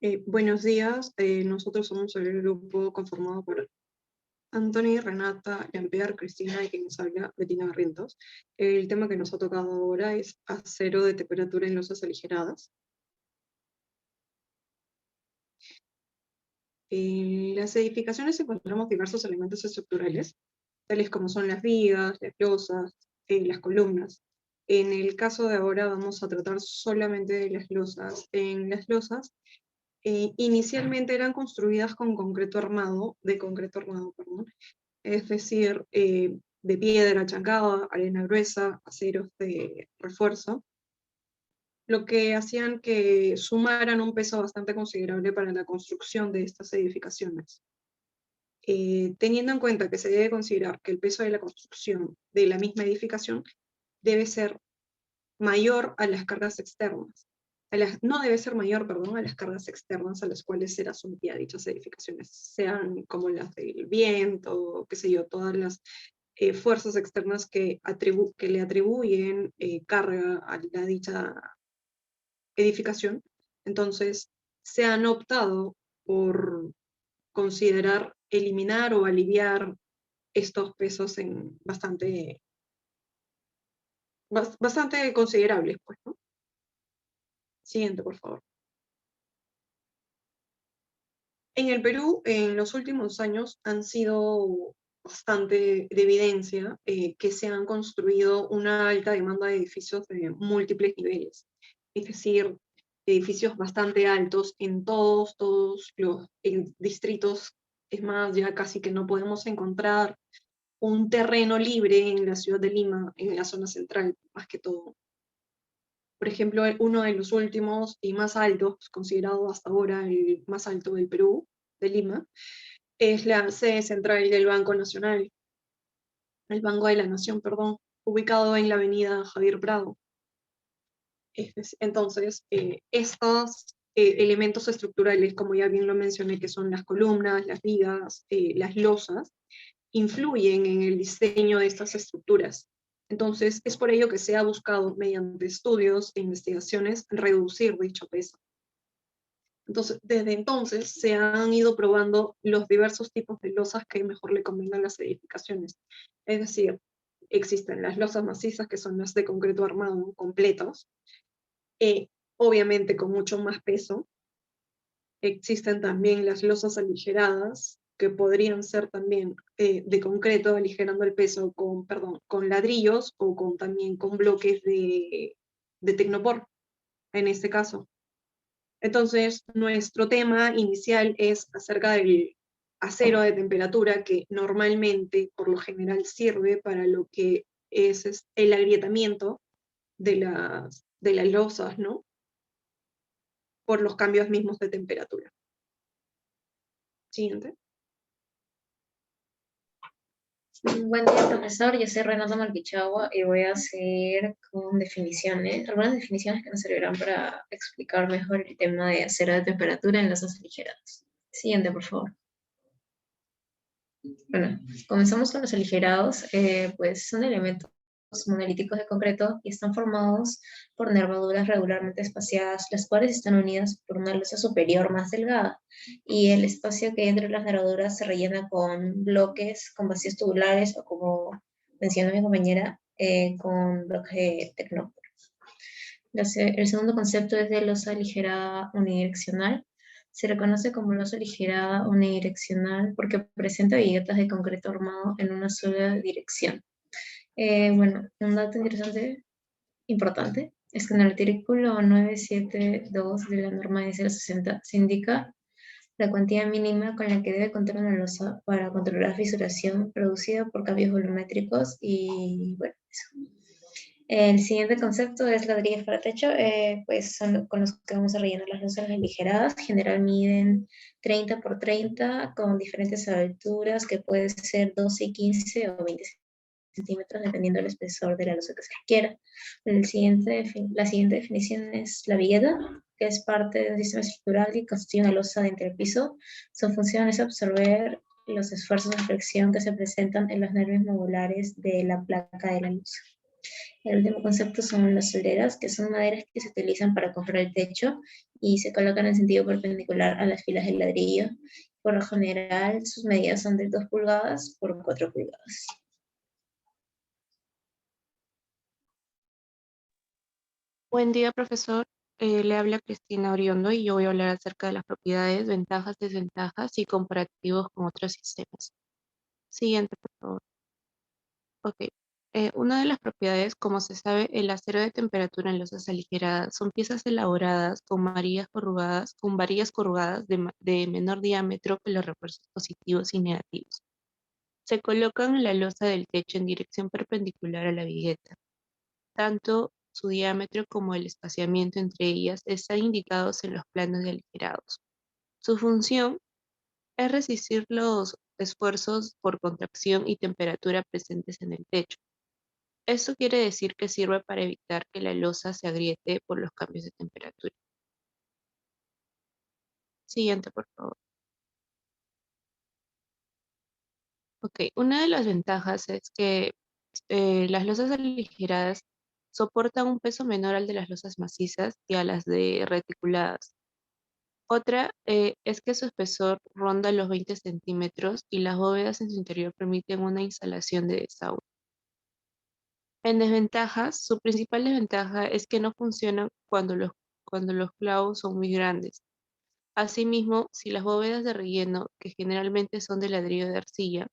Buenos días, nosotros somos el grupo conformado por Anthony, Renata, Jean-Pierre, Cristina y quien nos habla, Bettina Barrientos. El tema que nos ha tocado ahora es acero de temperatura en losas aligeradas. En las edificaciones encontramos diversos elementos estructurales, tales como son las vigas, las losas, las columnas. En el caso de ahora vamos a tratar solamente de las losas. En las losas inicialmente eran construidas con concreto armado, perdón, es decir, de piedra chancada, arena gruesa, aceros de refuerzo, lo que hacían que sumaran un peso bastante considerable para la construcción de estas edificaciones. Teniendo en cuenta que se debe considerar que el peso de la construcción de la misma edificación debe ser mayor a las cargas externas. No debe ser mayor, perdón, a las cargas externas a las cuales será sometida dichas edificaciones, sean como las del viento, qué sé yo, todas las fuerzas externas que le atribuyen carga a la dicha edificación. Entonces, se han optado por considerar eliminar o aliviar estos pesos en bastante considerables, pues, ¿no? Siguiente, por favor. En el Perú, en los últimos años, han sido bastante de evidencia que se han construido una alta demanda de edificios de múltiples niveles. Es decir, edificios bastante altos en todos los distritos. Es más, ya casi que no podemos encontrar un terreno libre en la ciudad de Lima, en la zona central, más que todo. Por ejemplo, uno de los últimos y más altos, considerado hasta ahora el más alto del Perú, de Lima, es la sede central del Banco Nacional, el Banco de la Nación, perdón, ubicado en la avenida Javier Prado. Entonces, estos elementos estructurales, como ya bien lo mencioné, que son las columnas, las vigas, las losas, influyen en el diseño de estas estructuras. Entonces, es por ello que se ha buscado, mediante estudios e investigaciones, reducir dicho peso. Entonces, desde entonces se han ido probando los diversos tipos de losas que mejor le convengan a las edificaciones. Es decir, existen las losas macizas, que son las de concreto armado completos, obviamente con mucho más peso. Existen también las losas aligeradas, que podrían ser también de concreto, aligerando el peso con ladrillos o también con bloques de tecnopor, en este caso. Entonces, nuestro tema inicial es acerca del acero de temperatura, que normalmente, por lo general, sirve para lo que es el agrietamiento de las losas, ¿no? Por los cambios mismos de temperatura. Siguiente. Buen día, profesor. Yo soy Renata Malquichagua y voy a seguir con definiciones, algunas definiciones que nos servirán para explicar mejor el tema de acero de temperatura en losas aligeradas. Siguiente, por favor. Bueno, comenzamos con los aligerados, pues son elementos monolíticos de concreto y están formados por nervaduras regularmente espaciadas, las cuales están unidas por una losa superior más delgada, y el espacio que hay entre las nervaduras se rellena con bloques, con vacíos tubulares, o como mencionó mi compañera, con bloques de tecnóporo. El segundo concepto es de losa aligerada unidireccional. Se reconoce como losa aligerada unidireccional porque presenta viguetas de concreto armado en una sola dirección. Bueno, un dato interesante, importante, es que en el artículo 972 de la norma de 060 se indica la cuantía mínima con la que debe contar una losa para controlar fisuración producida por cambios volumétricos y, bueno, eso. El siguiente concepto es ladrillos para techo, pues son con los que vamos a rellenar las losas aligeradas. En general miden 30 por 30 con diferentes alturas, que puede ser 12 y 15 o 20 centímetros, dependiendo del espesor de la losa que se requiera. La siguiente definición es la vigueta, que es parte de un sistema estructural y constituye una losa de entrepiso. Su función es absorber los esfuerzos de flexión que se presentan en los nervios modulares de la placa de la losa. El último concepto son las soleras, que son maderas que se utilizan para cubrir el techo y se colocan en sentido perpendicular a las filas de ladrillo. Por lo general, sus medidas son de 2 pulgadas por 4 pulgadas. Buen día, profesor. Le habla Cristina Oriondo y yo voy a hablar acerca de las propiedades, ventajas, desventajas y comparativos con otros sistemas. Siguiente, por favor. Ok. Una de las propiedades, como se sabe, el acero de temperatura en losas aligeradas son piezas elaboradas con varillas corrugadas de menor diámetro que los refuerzos positivos y negativos. Se colocan en la losa del techo en dirección perpendicular a la vigueta. Tanto su diámetro como el espaciamiento entre ellas están indicados en los planos de aligerados. Su función es resistir los esfuerzos por contracción y temperatura presentes en el techo. Esto quiere decir que sirve para evitar que la losa se agriete por los cambios de temperatura. Siguiente, por favor. Ok, una de las ventajas es que las losas aligeradas soportan un peso menor al de las losas macizas y a las de reticuladas. Otra es que su espesor ronda los 20 centímetros y las bóvedas en su interior permiten una instalación de desagüe. En desventajas, su principal desventaja es que no funcionan cuando los clavos son muy grandes. Asimismo, si las bóvedas de relleno, que generalmente son de ladrillo de arcilla,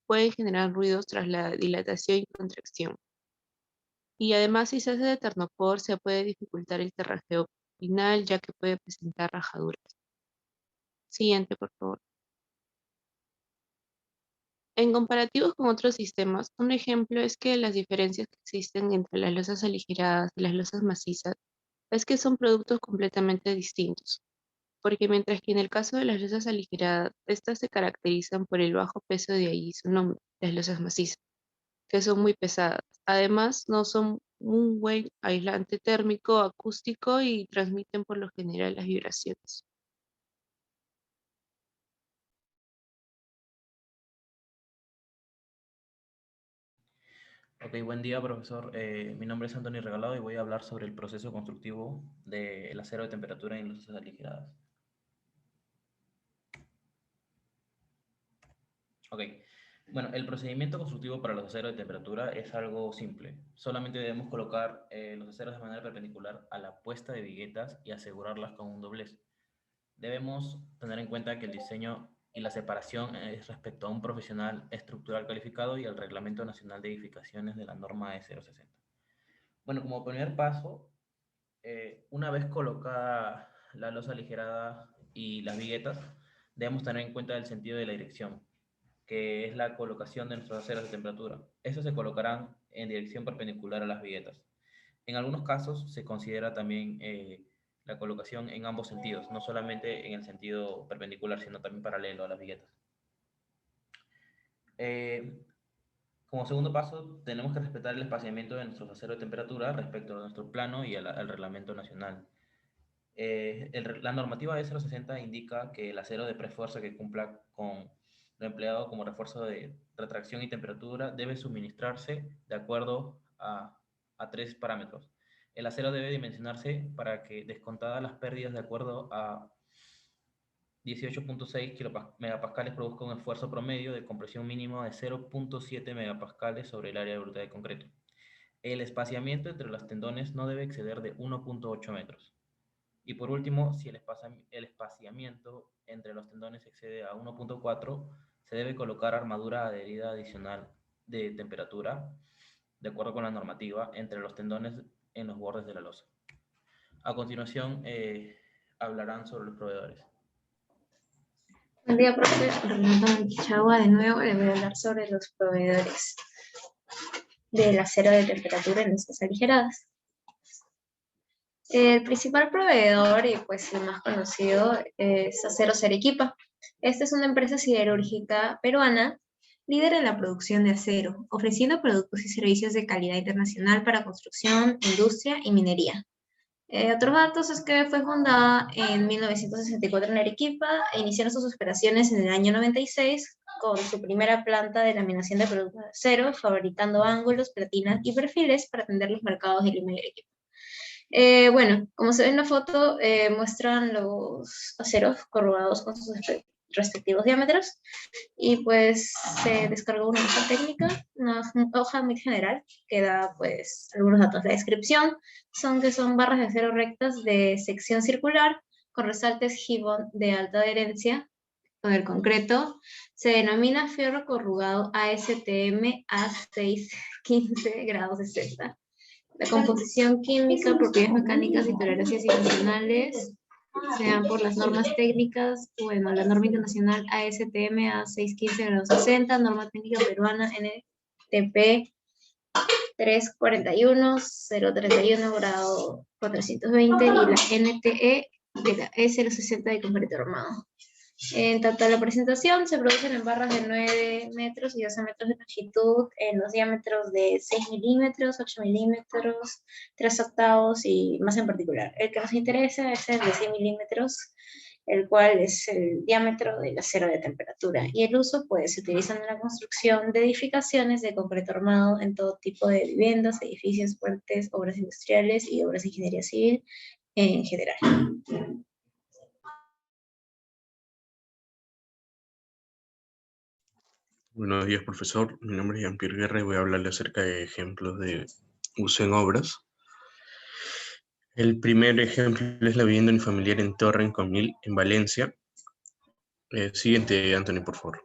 pueden generar ruidos tras la dilatación y contracción. Y además, si se hace de ternopor, se puede dificultar el cerrajeo final, ya que puede presentar rajaduras. Siguiente, por favor. En comparativos con otros sistemas, un ejemplo es que las diferencias que existen entre las losas aligeradas y las losas macizas es que son productos completamente distintos, porque mientras que en el caso de las losas aligeradas, estas se caracterizan por el bajo peso, de ahí su nombre, las losas macizas, que son muy pesadas. Además, no son un buen aislante térmico, acústico y transmiten por lo general las vibraciones. Ok, buen día, profesor. Mi nombre es Antonio Regalado y voy a hablar sobre el proceso constructivo del acero de temperatura en losas aligeradas. Ok, bueno, el procedimiento constructivo para los aceros de temperatura es algo simple. Solamente debemos colocar los aceros de manera perpendicular a la puesta de viguetas y asegurarlas con un doblez. Debemos tener en cuenta que el diseño y la separación es respecto a un profesional estructural calificado y al Reglamento Nacional de Edificaciones de la norma E060. Bueno, como primer paso, una vez colocada la losa aligerada y las viguetas, debemos tener en cuenta el sentido de la dirección, que es la colocación de nuestros aceros de temperatura. Estos se colocarán en dirección perpendicular a las viguetas. En algunos casos se considera también la colocación en ambos sentidos, no solamente en el sentido perpendicular, sino también paralelo a las viguetas. Como segundo paso, tenemos que respetar el espaciamiento de nuestros aceros de temperatura respecto a nuestro plano y al reglamento nacional. La normativa E060 indica que el acero de prefuerza que cumpla con lo empleado como refuerzo de retracción y temperatura debe suministrarse de acuerdo a tres parámetros. El acero debe dimensionarse para que, descontadas las pérdidas de acuerdo a 18.6 megapascales, produzca un esfuerzo promedio de compresión mínimo de 0.7 megapascales sobre el área bruta de concreto. El espaciamiento entre los tendones no debe exceder de 1.8 metros. Y por último, si el espaciamiento entre los tendones excede a 1.4, se debe colocar armadura adherida adicional de temperatura, de acuerdo con la normativa, entre los tendones en los bordes de la losa. A continuación, hablarán sobre los proveedores. Buen día, profe. Renata Mantichagua, de nuevo le voy a hablar sobre los proveedores del acero de temperatura en losas aligeradas. El principal proveedor y pues el más conocido es Aceros Arequipa. Esta es una empresa siderúrgica peruana, líder en la producción de acero, ofreciendo productos y servicios de calidad internacional para construcción, industria y minería. Otros datos es que fue fundada en 1964 en Arequipa e iniciaron sus operaciones en el año 96 con su primera planta de laminación de productos de acero, fabricando ángulos, platinas y perfiles para atender los mercados de Lima y Arequipa. Bueno, como se ve en la foto, muestran los aceros corrugados con sus respectivos diámetros, y pues se descargó una hoja técnica, una hoja muy general, que da pues algunos datos. La descripción son que son barras de acero rectas de sección circular, con resaltes Gibbon de alta adherencia con el concreto. Se denomina fierro corrugado ASTM A615 grados 60. La composición química, propiedades mecánicas y tolerancias internacionales se dan por las normas técnicas. Bueno, la norma internacional ASTM A615 grados 60, norma técnica peruana NTP 341-031 grado 420 y la NTE de la E060 de concreto armado. En tanto a la presentación, se producen en barras de 9 metros y 12 metros de longitud, en los diámetros de 6 milímetros, 8 milímetros, 3 octavos y más en particular. El que nos interesa es el de 6 milímetros, el cual es el diámetro del acero de temperatura. Y el uso, pues, se utiliza en la construcción de edificaciones de concreto armado en todo tipo de viviendas, edificios, puentes, obras industriales y obras de ingeniería civil en general. Buenos días, profesor. Mi nombre es Jean-Pierre Guerra y voy a hablarle acerca de ejemplos de uso en obras. El primer ejemplo es la vivienda unifamiliar en Torre, en Conil, en Valencia. Siguiente, Anthony, por favor.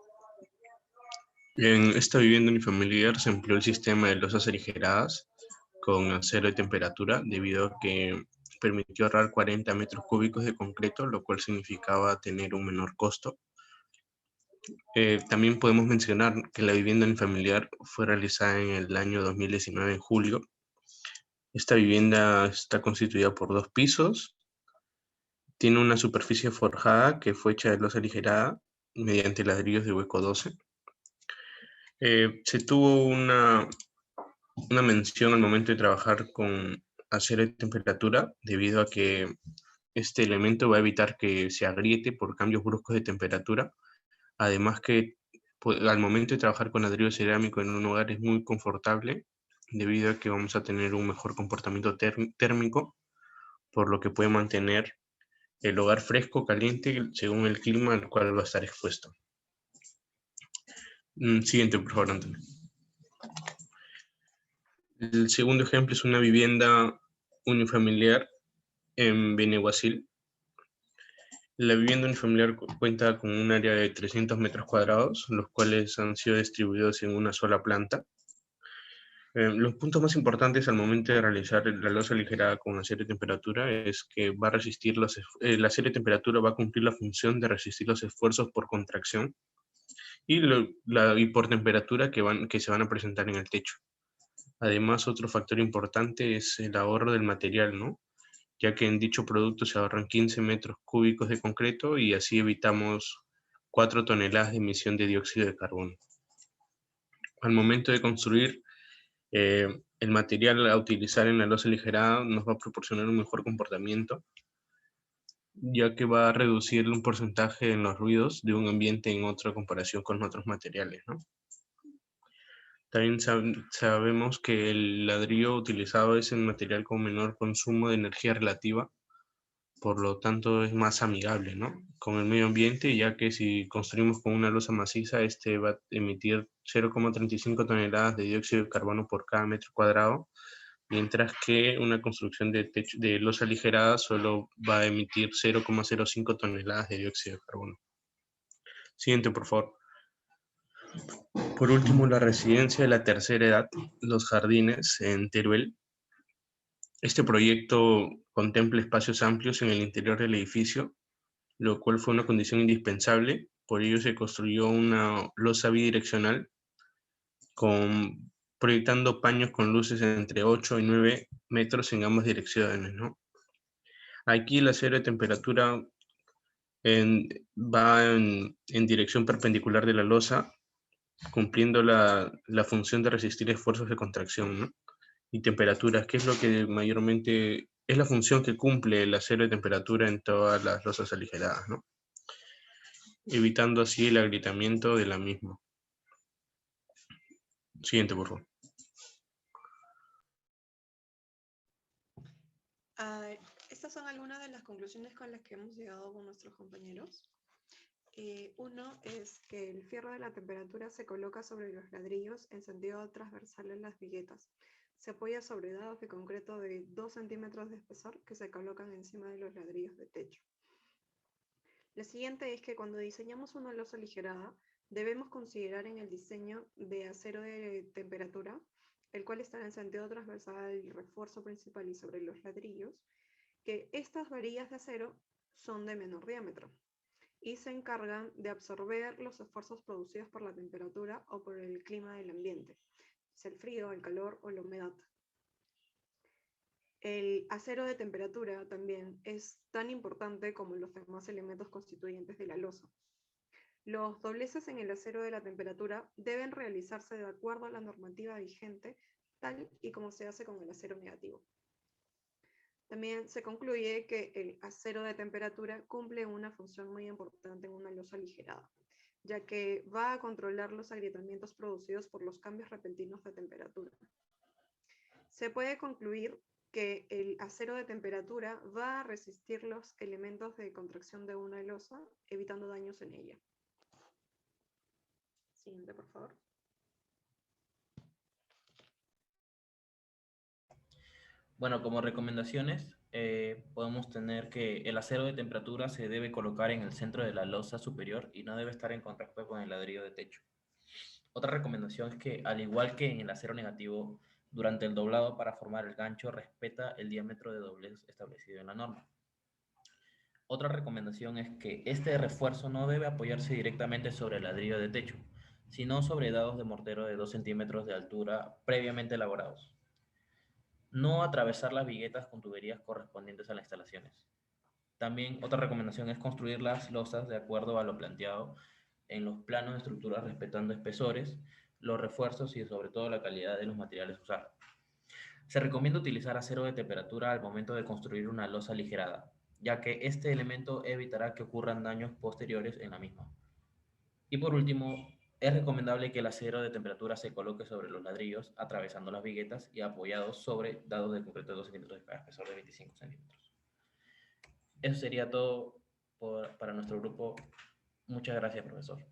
En esta vivienda unifamiliar se empleó el sistema de losas aligeradas con acero de temperatura, debido a que permitió ahorrar 40 metros cúbicos de concreto, lo cual significaba tener un menor costo. También podemos mencionar que la vivienda unifamiliar fue realizada en el año 2019, en julio. Esta vivienda está constituida por 2 pisos. Tiene una superficie forjada que fue hecha de losa aligerada mediante ladrillos de hueco 12. Se tuvo una mención al momento de trabajar con acero de temperatura, debido a que este elemento va a evitar que se agriete por cambios bruscos de temperatura. Además que al momento de trabajar con ladrillo cerámico en un hogar es muy confortable, debido a que vamos a tener un mejor comportamiento térmico, por lo que puede mantener el hogar fresco, caliente, según el clima al cual va a estar expuesto. Siguiente, por favor, Antonio. El segundo ejemplo es una vivienda unifamiliar en Benaguacil. La vivienda unifamiliar cuenta con un área de 300 metros cuadrados, los cuales han sido distribuidos en una sola planta. Los puntos más importantes al momento de realizar la losa aligerada con acero de temperatura es que va a resistir la acero de temperatura va a cumplir la función de resistir los esfuerzos por contracción y por temperatura que se van a presentar en el techo. Además, otro factor importante es el ahorro del material, ¿no? Ya que en dicho producto se ahorran 15 metros cúbicos de concreto y así evitamos 4 toneladas de emisión de dióxido de carbono. Al momento de construir, el material a utilizar en la losa aligerada nos va a proporcionar un mejor comportamiento, ya que va a reducir un porcentaje en los ruidos de un ambiente en otra comparación con otros materiales, ¿no? También sabemos que el ladrillo utilizado es un material con menor consumo de energía relativa, por lo tanto es más amigable, ¿no?, con el medio ambiente, ya que si construimos con una losa maciza, este va a emitir 0,35 toneladas de dióxido de carbono por cada metro cuadrado, mientras que una construcción de losa aligerada solo va a emitir 0,05 toneladas de dióxido de carbono. Siguiente, por favor. Por último, la residencia de la tercera edad, Los Jardines, en Teruel. Este proyecto contempla espacios amplios en el interior del edificio, lo cual fue una condición indispensable. Por ello se construyó una losa bidireccional proyectando paños con luces entre 8 y 9 metros en ambas direcciones, ¿no? Aquí el acero de temperatura va en dirección perpendicular de la losa, cumpliendo la función de resistir esfuerzos de contracción, ¿no?, y temperaturas, que es lo que mayormente es la función que cumple el acero de temperatura en todas las losas aligeradas, ¿no? evitando así el agrietamiento de la misma. Siguiente, por favor. Estas son algunas de las conclusiones con las que hemos llegado con nuestros compañeros. Uno es que el fierro de la temperatura se coloca sobre los ladrillos en sentido transversal en las viguetas. Se apoya sobre dados de concreto de 2 centímetros de espesor que se colocan encima de los ladrillos de techo. La siguiente es que cuando diseñamos una losa aligerada, debemos considerar en el diseño de acero de temperatura, el cual está en sentido transversal el refuerzo principal y sobre los ladrillos, que estas varillas de acero son de menor diámetro y se encargan de absorber los esfuerzos producidos por la temperatura o por el clima del ambiente, es el frío, el calor o la humedad. El acero de temperatura también es tan importante como los demás elementos constituyentes de la losa. Los dobleces en el acero de la temperatura deben realizarse de acuerdo a la normativa vigente, tal y como se hace con el acero negativo. También se concluye que el acero de temperatura cumple una función muy importante en una losa aligerada, ya que va a controlar los agrietamientos producidos por los cambios repentinos de temperatura. Se puede concluir que el acero de temperatura va a resistir los elementos de contracción de una losa, evitando daños en ella. Siguiente, por favor. Bueno, como recomendaciones, podemos tener que el acero de temperatura se debe colocar en el centro de la losa superior y no debe estar en contacto con el ladrillo de techo. Otra recomendación es que, al igual que en el acero negativo, durante el doblado para formar el gancho, respeta el diámetro de doblez establecido en la norma. Otra recomendación es que este refuerzo no debe apoyarse directamente sobre el ladrillo de techo, sino sobre dados de mortero de 2 centímetros de altura previamente elaborados. No atravesar las viguetas con tuberías correspondientes a las instalaciones. También otra recomendación es construir las losas de acuerdo a lo planteado en los planos de estructuras, respetando espesores, los refuerzos y sobre todo la calidad de los materiales usados. Se recomienda utilizar acero de temperatura al momento de construir una losa aligerada, ya que este elemento evitará que ocurran daños posteriores en la misma. Y por último, es recomendable que el acero de temperatura se coloque sobre los ladrillos, atravesando las viguetas y apoyados sobre dados de concreto de 2 centímetros de espesor de 25 centímetros. Eso sería todo para nuestro grupo. Muchas gracias, profesor.